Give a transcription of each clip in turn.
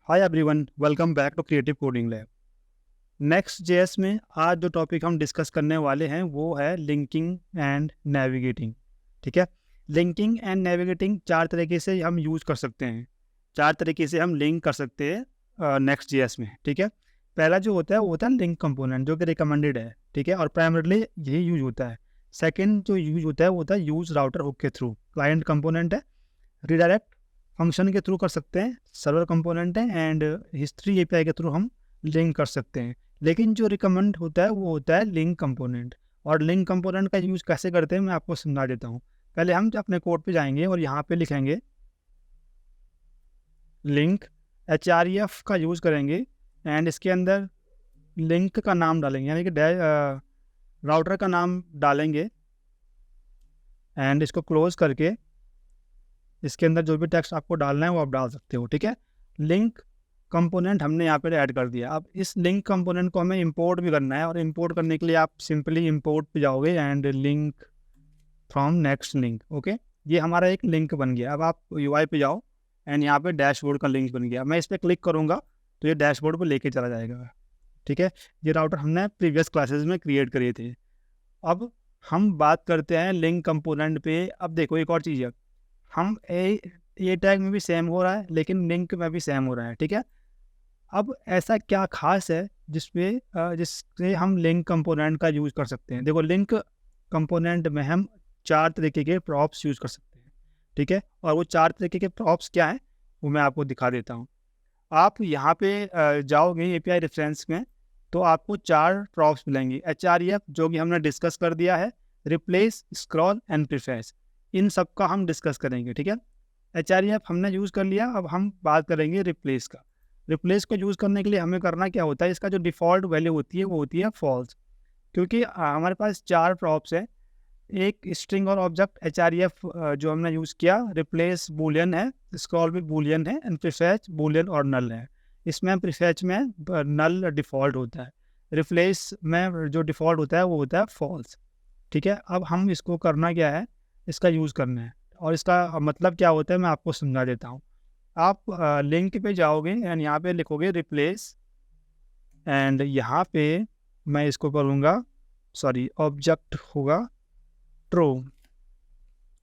Hi everyone, welcome back to creative coding lab. Next JS में आज जो topic हम डिस्कस करने वाले हैं वो है लिंकिंग एंड नेविगेटिंग। ठीक है। लिंकिंग एंड नेविगेटिंग चार तरीके से हम यूज़ कर सकते हैं। चार तरीके से हम लिंक कर सकते हैं नेक्स्ट जेएस में। ठीक है। पहला जो होता है वो होता है लिंक कंपोनेंट, जो कि रिकमेंडेड है। ठीक है, और प्राइमरली यही यूज होता है। सेकेंड जो यूज होता है वो होता है यूज राउटर हुक के थ्रू। क्लाइंट कंपोनेंट है। रिडायरेक्ट फंक्शन के थ्रू कर सकते हैं, सर्वर कंपोनेंट है। एंड हिस्ट्री एपीआई के थ्रू हम लिंक कर सकते हैं। लेकिन जो रिकमेंड होता है वो होता है लिंक कंपोनेंट। और लिंक कंपोनेंट का यूज़ कैसे करते हैं मैं आपको समझा देता हूँ। पहले हम अपने कोड पे जाएंगे और यहाँ पे लिखेंगे लिंक, HREF का यूज़ करेंगे। एंड इसके अंदर लिंक का नाम डालेंगे, यानी कि राउटर का नाम डालेंगे। एंड इसको क्लोज करके इसके अंदर जो भी टेक्स्ट आपको डालना है वो आप डाल सकते हो। ठीक है। लिंक कंपोनेंट हमने यहाँ पे ऐड कर दिया। अब इस लिंक कंपोनेंट को हमें इंपोर्ट भी करना है, और इंपोर्ट करने के लिए आप सिंपली इंपोर्ट पे जाओगे and link from next link. Okay, ये हमारा एक लिंक बन गया। अब आप यूआई पे जाओ एंड यहाँ पे डैशबोर्ड का लिंक बन गया। मैं इस पर क्लिक करूँगा तो ये डैशबोर्ड पर लेके चला जाएगा। ठीक है, ये राउटर हमने प्रीवियस क्लासेस में क्रिएट करे थे। अब हम बात करते हैं लिंक कंपोनेंट पे। अब देखो एक और चीज़ है, हम ए टैग में भी सेम हो रहा है लेकिन लिंक में भी सेम हो रहा है। ठीक है। अब ऐसा क्या खास है जिससे हम लिंक कंपोनेंट का यूज़ कर सकते हैं। देखो, लिंक कंपोनेंट में हम चार तरीके के प्रॉप्स यूज़ कर सकते हैं। ठीक है, और वो चार तरीके के प्रॉप्स क्या हैं वो मैं आपको दिखा देता हूँ। आप यहाँ पे जाओगे एपीआई रेफरेंस में तो आपको चार प्रॉप्स मिलेंगे। HREF जो कि हमने डिस्कस कर दिया है, रिप्लेस, स्क्रॉल एंड प्रीफेस, इन सब का हम डिस्कस करेंगे। ठीक है। HREF हमने यूज़ कर लिया, अब हम बात करेंगे रिप्लेस का। रिप्लेस को यूज़ करने के लिए हमें करना क्या होता है, इसका जो डिफ़ॉल्ट वैल्यू होती है वो होती है फॉल्स। क्योंकि हमारे पास चार प्रॉप्स है, एक स्ट्रिंग और ऑब्जेक्ट। HREF जो हमने यूज़ किया, रिप्लेस बूलियन है, स्क्रॉल भी बूलियन है, एंड प्रीफेच बूलियन और नल है। इसमें प्रीफेच में नल डिफ़ॉल्ट होता है, रिप्लेस में जो डिफ़ॉल्ट होता है वो होता है फॉल्स। ठीक है। अब हम इसको करना क्या है, इसका यूज़ करना है, और इसका मतलब क्या होता है मैं आपको समझा देता हूँ। आप लिंक पे जाओगे एंड यहाँ पे लिखोगे रिप्लेस, एंड यहाँ पे मैं इसको करूँगा, सॉरी, ऑब्जेक्ट होगा ट्रू।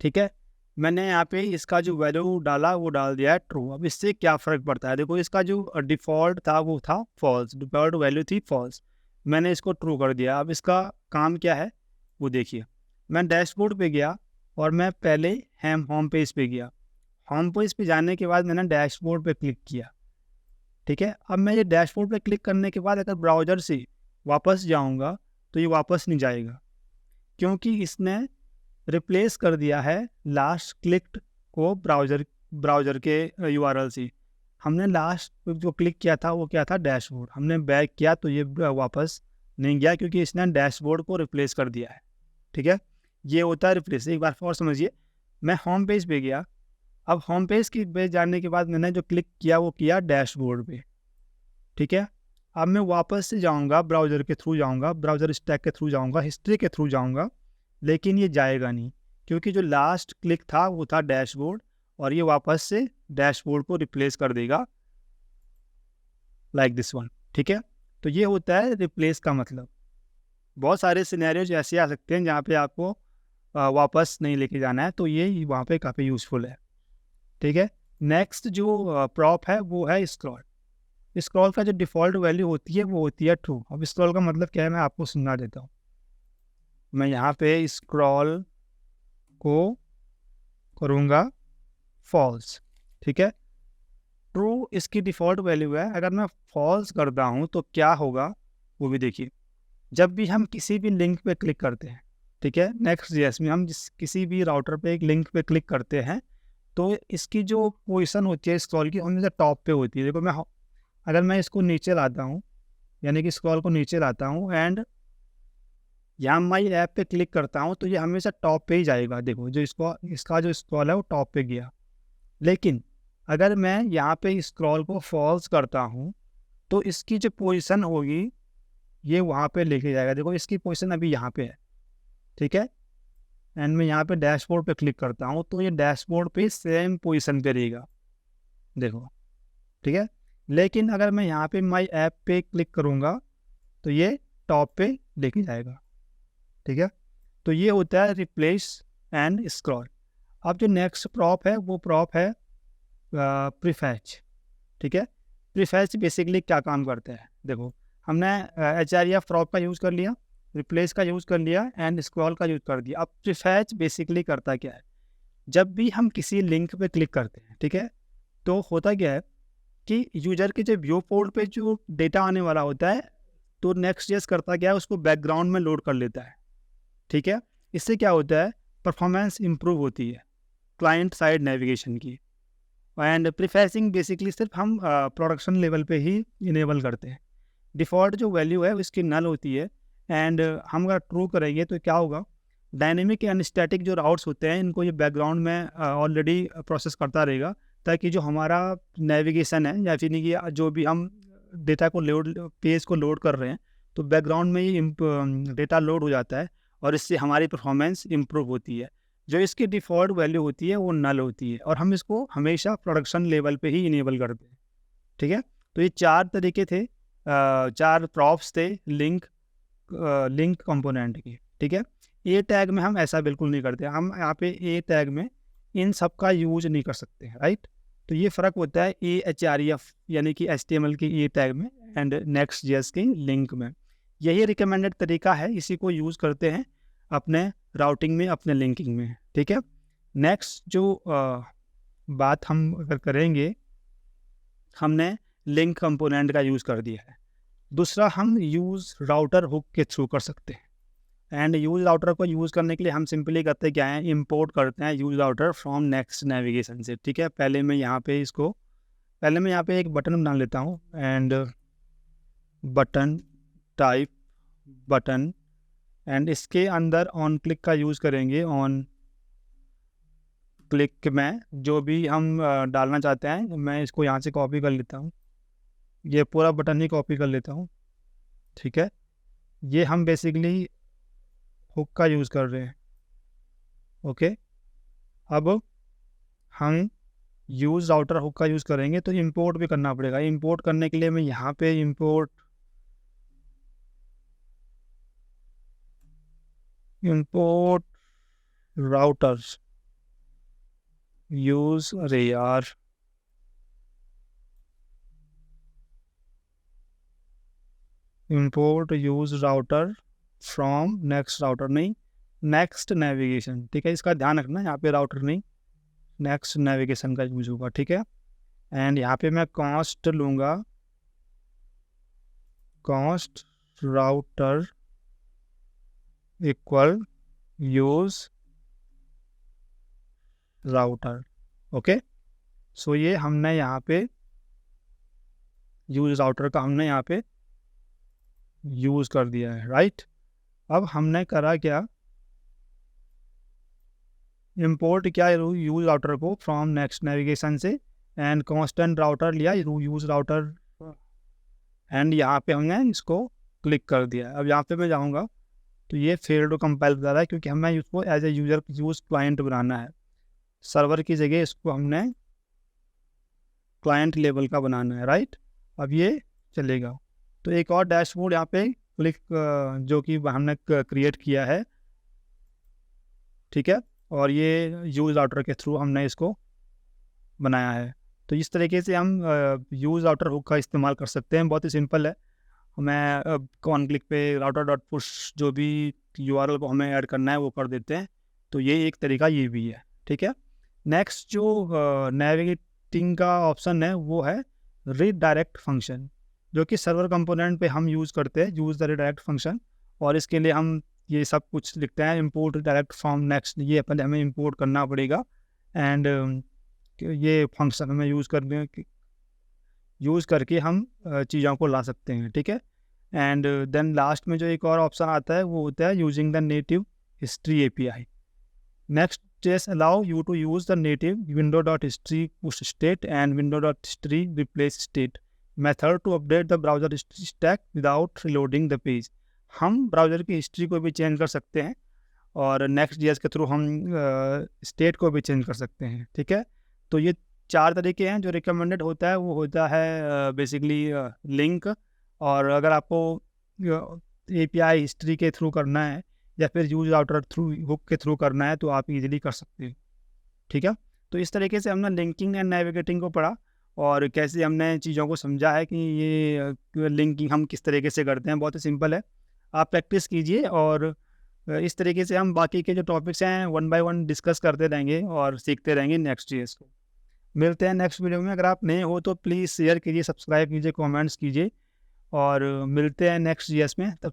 ठीक है, मैंने यहाँ पे इसका जो वैल्यू डाला वो डाल दिया है ट्रू। अब इससे क्या फ़र्क पड़ता है, देखो इसका जो डिफ़ॉल्ट था वो था फॉल्स, डिफ़ॉल्ट वैल्यू थी फॉल्स, मैंने इसको ट्रू कर दिया। अब इसका काम क्या है वो देखिए। मैं डैशबोर्ड पे गया और मैं पहले होम पेज पे गया। होम पेज पे जाने के बाद मैंने डैशबोर्ड पे क्लिक किया। ठीक है, अब मैं ये डैशबोर्ड पे क्लिक करने के बाद अगर ब्राउज़र से वापस जाऊंगा तो ये वापस नहीं जाएगा, क्योंकि इसने रिप्लेस कर दिया है लास्ट क्लिक्ड को ब्राउज़र के URL से। हमने लास्ट जो क्लिक किया था वो क्या था, डैशबोर्ड। हमने बैक किया तो ये वापस नहीं गया, क्योंकि इसने डैशबोर्ड को रिप्लेस कर दिया है। ठीक है, ये होता है रिप्लेस। एक बार और समझिए, मैं होम पेज पे गया, अब होम पेज की पे जाने के बाद मैंने जो क्लिक किया वो किया डैशबोर्ड पे। ठीक है, अब मैं वापस से जाऊंगा, ब्राउज़र के थ्रू जाऊंगा, ब्राउज़र स्टैक के थ्रू जाऊंगा, हिस्ट्री के थ्रू जाऊंगा, लेकिन ये जाएगा नहीं, क्योंकि जो लास्ट क्लिक था वो था डैशबोर्ड, और ये वापस से डैशबोर्ड को रिप्लेस कर देगा लाइक दिस वन। ठीक है, तो ये होता है रिप्लेस का मतलब। बहुत सारे सिनेरियोज ऐसे आ सकते हैं जहाँ पे आपको वापस नहीं लेके जाना है, तो ये वहाँ पे काफ़ी यूज़फुल है। ठीक है, नेक्स्ट जो प्रॉप है वो है स्क्रॉल। स्क्रॉल का जो डिफ़ॉल्ट वैल्यू होती है वो होती है ट्रू। अब स्क्रॉल का मतलब क्या है मैं आपको समझा देता हूँ। मैं यहाँ पे स्क्रॉल को करूँगा फॉल्स। ठीक है, ट्रू इसकी डिफ़ॉल्ट वैल्यू है। अगर मैं फॉल्स करता हूँ तो क्या होगा वो भी देखिए। जब भी हम किसी भी लिंक पे क्लिक करते हैं, ठीक है, नेक्स्ट जेएस में हम किसी भी राउटर पे एक लिंक पे क्लिक करते हैं तो इसकी जो पोजीशन होती है स्क्रॉल की, हमेशा टॉप पे होती है। देखो, अगर मैं इसको नीचे लाता हूँ, यानी कि स्क्रॉल को नीचे लाता हूँ एंड यहाँ माई ऐप पे क्लिक करता हूँ, तो ये हमेशा टॉप पे ही जाएगा। देखो, जो इसका जो स्क्रॉल है वो टॉप पे गया। लेकिन अगर मैं यहाँ पे स्क्रॉल को फॉल्स करता हूँ तो इसकी जो पोजीशन होगी ये वहाँ पे लेके जाएगा। देखो, इसकी पोजीशन अभी यहाँ पे है। ठीक है, एंड मैं यहाँ पे डैशबोर्ड पे क्लिक करता हूँ तो ये डैशबोर्ड पे सेम पोजीशन पे रहेगा। देखो, ठीक है, लेकिन अगर मैं यहाँ पे माई ऐप पे क्लिक करूँगा तो ये टॉप पे लेके जाएगा, ठीक है। तो ये होता है रिप्लेस एंड स्क्रॉल। अब जो नेक्स्ट प्रॉप है वो प्रॉप है प्रीफैच, ठीक है। प्रीफैच बेसिकली क्या काम करते हैं, देखो हमने HREF प्रॉप का यूज़ कर लिया, रिप्लेस का यूज़ कर लिया एंड स्क्रॉल का यूज़ कर दिया। अब प्रीफैच बेसिकली करता क्या है, जब भी हम किसी लिंक पे क्लिक करते हैं, ठीक है, तो होता क्या है कि यूजर के जो व्यू पोर्ट पे जो डेटा आने वाला होता है, तो नेक्स्ट.js करता क्या है, उसको बैकग्राउंड में लोड कर लेता है, ठीक है। इससे क्या होता है, परफॉर्मेंस इंप्रूव होती है क्लाइंट साइड नेविगेशन की। एंड प्रीफेसिंग बेसिकली सिर्फ हम प्रोडक्शन लेवल पे ही इनेबल करते हैं। डिफ़ॉल्ट जो वैल्यू है उसकी नल होती है, एंड हम अगर ट्रू करेंगे तो क्या होगा, डायनेमिक एंड स्टैटिक जो राउट्स होते हैं इनको ये बैकग्राउंड में ऑलरेडी प्रोसेस करता रहेगा, ताकि जो हमारा नेविगेशन है या फिर कि जो भी हम डेटा को लोड पेज को लोड कर रहे हैं, तो बैकग्राउंड में ही डेटा लोड हो जाता है और इससे हमारी परफॉर्मेंस इम्प्रूव होती है। जो इसकी डिफ़ॉल्ट वैल्यू होती है वो नल होती है और हम इसको हमेशा प्रोडक्शन लेवल पे ही इनेबल करते हैं, ठीक है। तो ये 4 तरीके थे, 4 प्रॉप्स थे लिंक कंपोनेंट के, ठीक है। ए टैग में हम ऐसा बिल्कुल नहीं करते, हम यहाँ पे ए टैग में इन सब का यूज नहीं कर सकते हैं, राइट। तो ये फ़र्क होता है AHREF यानी कि HTML की ए टैग में एंड Next.js की लिंक में। यही रिकमेंडेड तरीका है, इसी को यूज़ करते हैं अपने राउटिंग में, अपने लिंकिंग में, ठीक है। नेक्स्ट जो बात हम अगर करेंगे, हमने लिंक कंपोनेंट का यूज़ कर दिया है। दूसरा हम यूज़ राउटर हुक के थ्रू कर सकते हैं। एंड यूज़ राउटर को यूज़ करने के लिए हम सिंपली करते क्या है, इंपोर्ट करते हैं use router from next navigation से, ठीक है। पहले मैं यहाँ पे एक बटन बना लेता हूँ, and button type button, and इसके अंदर ऑन क्लिक का यूज़ करेंगे। ऑन क्लिक में जो भी हम डालना चाहते हैं, मैं इसको यहाँ से कॉपी कर लेता हूँ, ये पूरा बटन ही कॉपी कर लेता हूँ, ठीक है। ये हम बेसिकली हुक का यूज़ कर रहे हैं, ओके। अब हम यूज़ राउटर हुक का यूज़ करेंगे तो इंपोर्ट भी करना पड़ेगा। इंपोर्ट करने के लिए मैं यहाँ पे इंपोर्ट राउटर्स यूज़, अरे यार import use router from next router, नहीं नेक्स्ट नेविगेशन, ठीक है। इसका ध्यान रखना, यहाँ पे राउटर नहीं नेक्स्ट नेविगेशन का यूज़ होगा, ठीक है। एंड यहाँ पे मैं कॉस्ट लूँगा, cost router equal use router, okay. So ये हमने यहाँ पे यूज़ राउटर का हमने यहाँ पे यूज़ कर दिया है, राइट। अब हमने करा क्या, इंपोर्ट किया यूज़ राउटर को फ्रॉम नेक्स्ट नेविगेशन से, एंड कांस्टेंट राउटर लिया यूज़ राउटर, एंड यहाँ पे हमने इसको क्लिक कर दिया। अब यहाँ पे मैं जाऊँगा तो ये फेल टू कंपाइल बता रहा है, क्योंकि हमें इसको as a user use client बनाना है। सर्वर की जगह इसको हमने क्लाइंट लेवल का बनाना है, राइट। अब ये चलेगा। तो एक और डैशबोर्ड यहाँ पे क्लिक जो कि हमने क्रिएट किया है, ठीक है, और ये यूज़ राउटर के थ्रू हमने इसको बनाया है। तो इस तरीके से हम यूज़ राउटर हुक का इस्तेमाल कर सकते हैं, बहुत ही सिंपल है। मैं ऑन क्लिक पे राउटर डॉट पुश जो भी URL को हमें ऐड करना है वो कर देते हैं। तो ये एक तरीका ये भी है, ठीक है। नेक्स्ट जो नेविगेटिंग का ऑप्शन है वो है रीडायरेक्ट फंक्शन, जो कि सर्वर कंपोनेंट पे हम यूज़ करते हैं, यूज़ द रीडायरेक्ट फंक्शन। और इसके लिए हम ये सब कुछ लिखते हैं, इंपोर्ट डायरेक्ट फ्रॉम नेक्स्ट, ये पहले हमें इंपोर्ट करना पड़ेगा, एंड ये फंक्शन हमें यूज़ करके हम चीज़ों को ला सकते हैं, ठीक है। एंड देन लास्ट में जो एक और ऑप्शन आता है वो होता है using the native history API। Next.js allow you to use the native window.history push state and window.history replace state method to update the browser history stack without reloading the page। हम browser की history को भी change कर सकते हैं और Next.js के through हम स्टेट को भी चेंज कर सकते हैं, ठीक है। तो ये 4 तरीके हैं जो रिकमेंडेड होता है, वो होता है बेसिकली लिंक, और अगर आपको एपीआई हिस्ट्री के थ्रू करना है या फिर यूज राउटर थ्रू हुक के थ्रू करना है तो आप इजीली कर सकते हो। ठीक है, तो इस तरीके से हमने लिंकिंग एंड नेविगेटिंग को पढ़ा और कैसे हमने चीज़ों को समझा है कि ये लिंकिंग हम किस तरीके से करते हैं। बहुत ही सिंपल है, आप प्रैक्टिस कीजिए और इस तरीके से हम बाकी के जो टॉपिक्स हैं वन बाय वन डिस्कस करते रहेंगे और सीखते रहेंगे नेक्स्ट ईयर्स को। मिलते हैं नेक्स्ट वीडियो में। अगर आप नए हो तो प्लीज़ शेयर कीजिए, सब्सक्राइब कीजिए, कमेंट्स कीजिए और मिलते हैं नेक्स्ट ईयर्स में। तब